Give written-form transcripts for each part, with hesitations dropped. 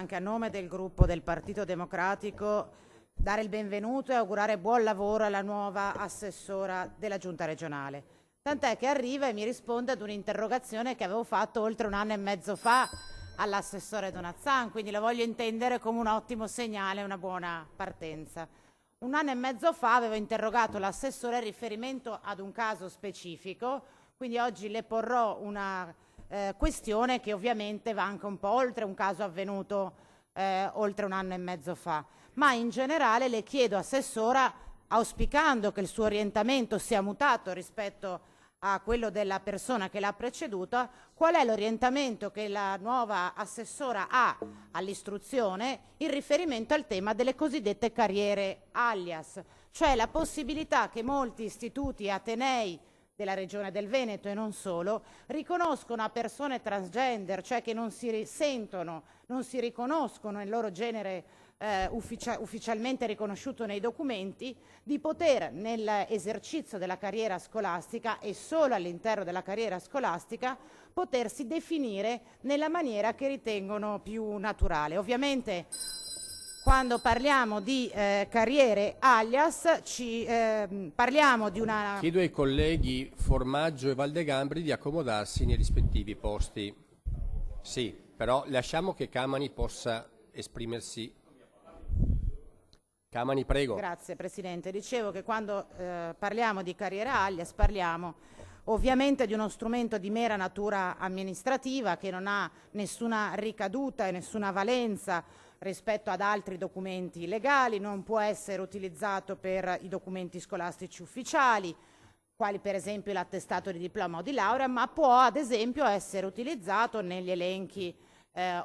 Anche a nome del gruppo del Partito Democratico dare il benvenuto e augurare buon lavoro alla nuova assessora della Giunta regionale. Tant'è che arriva e mi risponde ad un'interrogazione che avevo fatto oltre 1 anno e mezzo fa all'assessore Donazzan, quindi lo voglio intendere come un ottimo segnale, una buona partenza. 1 anno e mezzo fa avevo interrogato l'assessore in riferimento ad un caso specifico, quindi oggi le porrò una questione che ovviamente va anche un po' oltre un caso avvenuto oltre 1 anno e mezzo fa, ma in generale le chiedo, assessora, auspicando che il suo orientamento sia mutato rispetto a quello della persona che l'ha preceduta, qual è l'orientamento che la nuova assessora ha all'istruzione in riferimento al tema delle cosiddette carriere alias, cioè la possibilità che molti istituti e atenei della Regione del Veneto e non solo, riconoscono a persone transgender, cioè che non si sentono, non si riconoscono nel loro genere ufficialmente riconosciuto nei documenti, di poter nell'esercizio della carriera scolastica e solo all'interno della carriera scolastica potersi definire nella maniera che ritengono più naturale. Ovviamente quando parliamo di carriere alias parliamo di una... Chiedo ai colleghi Formaggio e Valdegambri di accomodarsi nei rispettivi posti. Sì, però lasciamo che Camani possa esprimersi. Camani, prego. Grazie Presidente. Dicevo che quando parliamo di carriera alias parliamo ovviamente di uno strumento di mera natura amministrativa che non ha nessuna ricaduta e nessuna valenza rispetto ad altri documenti legali, non può essere utilizzato per i documenti scolastici ufficiali, quali per esempio l'attestato di diploma o di laurea, ma può ad esempio essere utilizzato negli elenchi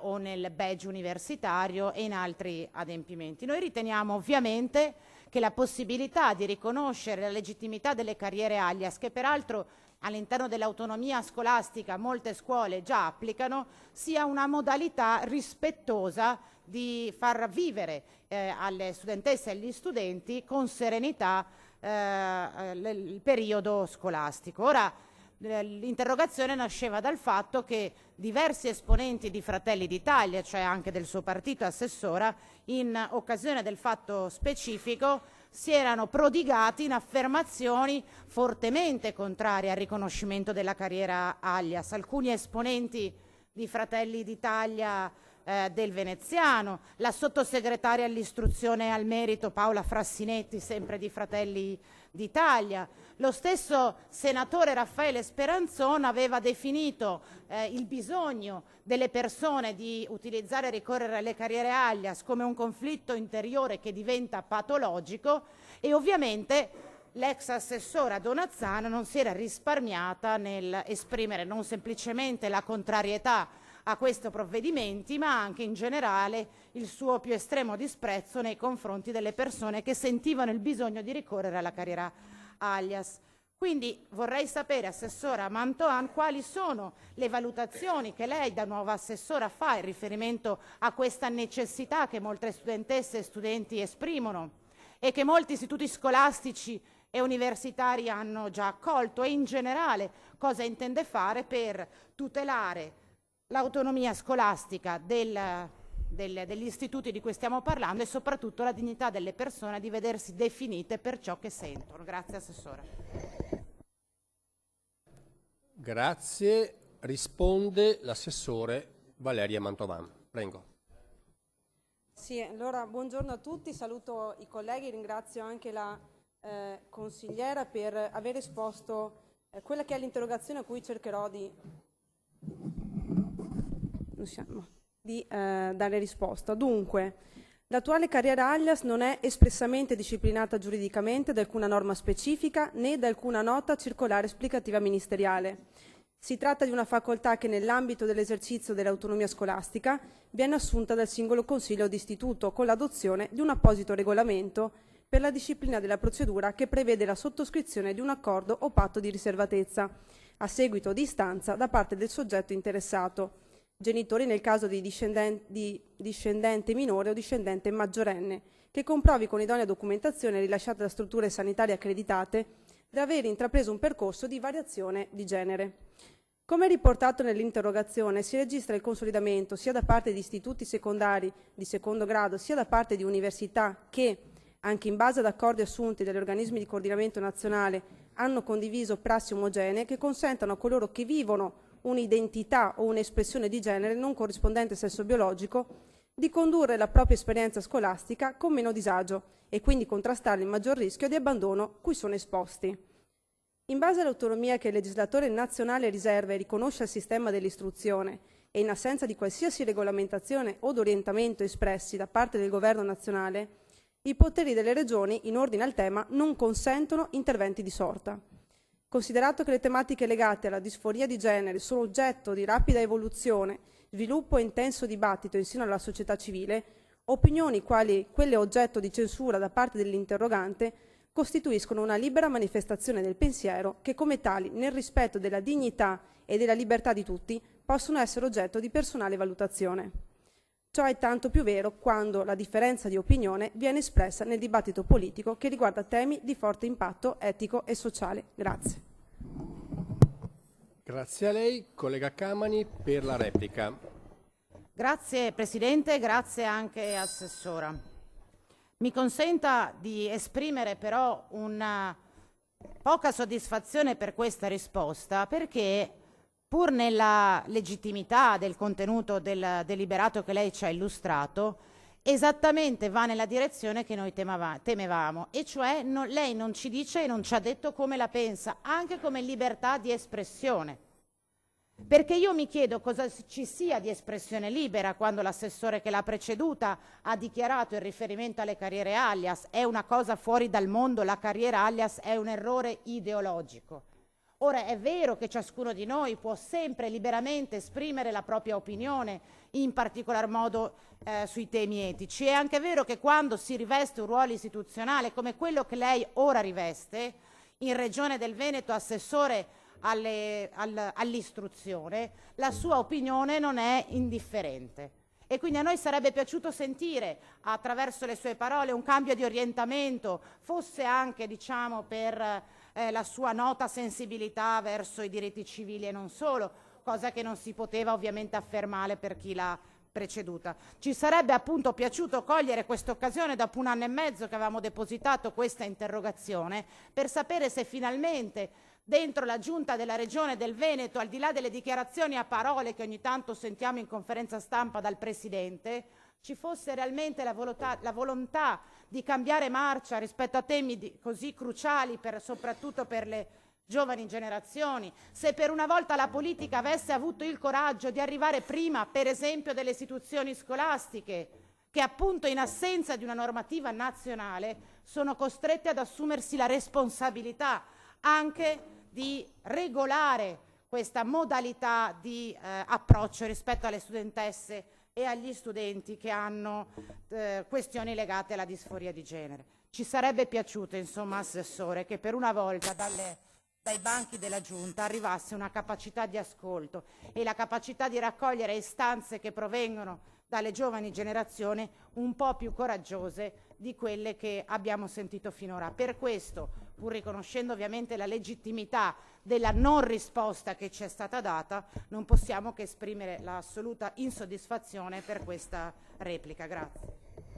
o nel badge universitario e in altri adempimenti. Noi riteniamo ovviamente che la possibilità di riconoscere la legittimità delle carriere alias, che peraltro all'interno dell'autonomia scolastica molte scuole già applicano, sia una modalità rispettosa di far vivere alle studentesse e agli studenti con serenità il periodo scolastico. Ora, l'interrogazione nasceva dal fatto che diversi esponenti di Fratelli d'Italia, cioè anche del suo partito, assessora, in occasione del fatto specifico si erano prodigati in affermazioni fortemente contrarie al riconoscimento della carriera alias. Alcuni esponenti di Fratelli d'Italia del Veneziano, la sottosegretaria all'istruzione e al merito Paola Frassinetti, sempre di Fratelli d'Italia. Lo stesso senatore Raffaele Speranzon aveva definito il bisogno delle persone di utilizzare e ricorrere alle carriere alias come un conflitto interiore che diventa patologico, e ovviamente l'ex assessora Donazzan non si era risparmiata nel esprimere non semplicemente la contrarietà a questi provvedimenti, ma anche in generale il suo più estremo disprezzo nei confronti delle persone che sentivano il bisogno di ricorrere alla carriera alias. Quindi vorrei sapere, assessora Mantoan, quali sono le valutazioni che lei da nuova assessora fa in riferimento a questa necessità che molte studentesse e studenti esprimono e che molti istituti scolastici e universitari hanno già accolto, e in generale cosa intende fare per tutelare l'autonomia scolastica degli istituti di cui stiamo parlando e soprattutto la dignità delle persone di vedersi definite per ciò che sentono. Grazie Assessora. Grazie. Risponde l'assessore Valeria Mantovan. Prego. Sì, allora buongiorno a tutti, saluto i colleghi, ringrazio anche la consigliera per aver esposto quella che è l'interrogazione a cui cercherò di dare risposta. Dunque, l'attuale carriera alias non è espressamente disciplinata giuridicamente da alcuna norma specifica né da alcuna nota circolare esplicativa ministeriale. Si tratta di una facoltà che nell'ambito dell'esercizio dell'autonomia scolastica viene assunta dal singolo consiglio d'istituto con l'adozione di un apposito regolamento per la disciplina della procedura che prevede la sottoscrizione di un accordo o patto di riservatezza a seguito di istanza da parte del soggetto interessato, genitori nel caso di discendente minore o discendente maggiorenne, che comprovi con idonea documentazione rilasciata da strutture sanitarie accreditate di aver intrapreso un percorso di variazione di genere. Come riportato nell'interrogazione, si registra il consolidamento sia da parte di istituti secondari di secondo grado, sia da parte di università che, anche in base ad accordi assunti dagli organismi di coordinamento nazionale, hanno condiviso prassi omogenee che consentano a coloro che vivono un'identità o un'espressione di genere non corrispondente al sesso biologico di condurre la propria esperienza scolastica con meno disagio e quindi contrastare il maggior rischio di abbandono cui sono esposti. In base all'autonomia che il legislatore nazionale riserva e riconosce al sistema dell'istruzione e in assenza di qualsiasi regolamentazione o orientamento espressi da parte del governo nazionale, i poteri delle regioni in ordine al tema non consentono interventi di sorta. Considerato che le tematiche legate alla disforia di genere sono oggetto di rapida evoluzione, sviluppo e intenso dibattito in seno alla società civile, opinioni quali quelle oggetto di censura da parte dell'interrogante costituiscono una libera manifestazione del pensiero che come tali, nel rispetto della dignità e della libertà di tutti, possono essere oggetto di personale valutazione. Ciò è tanto più vero quando la differenza di opinione viene espressa nel dibattito politico che riguarda temi di forte impatto etico e sociale. Grazie. Grazie a lei. Collega Camani per la replica. Grazie Presidente, grazie anche Assessora. Mi consenta di esprimere però una poca soddisfazione per questa risposta, perché pur nella legittimità del contenuto del deliberato che lei ci ha illustrato, esattamente va nella direzione che noi temevamo, e cioè lei non ci dice e non ci ha detto come la pensa, anche come libertà di espressione. Perché io mi chiedo cosa ci sia di espressione libera quando l'assessore che l'ha preceduta ha dichiarato il riferimento alle carriere alias è una cosa fuori dal mondo, la carriera alias è un errore ideologico. Ora è vero che ciascuno di noi può sempre liberamente esprimere la propria opinione, in particolar modo sui temi etici. È anche vero che quando si riveste un ruolo istituzionale come quello che lei ora riveste, in Regione del Veneto assessore all'istruzione, la sua opinione non è indifferente. E quindi a noi sarebbe piaciuto sentire attraverso le sue parole un cambio di orientamento, fosse anche diciamo per la sua nota sensibilità verso i diritti civili e non solo, cosa che non si poteva ovviamente affermare per chi l'ha preceduta. Ci sarebbe appunto piaciuto cogliere questa occasione dopo 1 anno e mezzo che avevamo depositato questa interrogazione per sapere se finalmente dentro la Giunta della Regione del Veneto, al di là delle dichiarazioni a parole che ogni tanto sentiamo in conferenza stampa dal Presidente, ci fosse realmente la volontà di cambiare marcia rispetto a temi così cruciali soprattutto per le giovani generazioni, se per una volta la politica avesse avuto il coraggio di arrivare prima, per esempio, delle istituzioni scolastiche, che appunto in assenza di una normativa nazionale sono costrette ad assumersi la responsabilità anche di regolare questa modalità di approccio rispetto alle studentesse e agli studenti che hanno questioni legate alla disforia di genere. Ci sarebbe piaciuto, insomma, Assessore, che per una volta dai banchi della Giunta arrivasse una capacità di ascolto e la capacità di raccogliere istanze che provengono dalle giovani generazioni un po' più coraggiose di quelle che abbiamo sentito finora. Per questo, pur riconoscendo ovviamente la legittimità della non risposta che ci è stata data, non possiamo che esprimere l'assoluta insoddisfazione per questa replica. Grazie.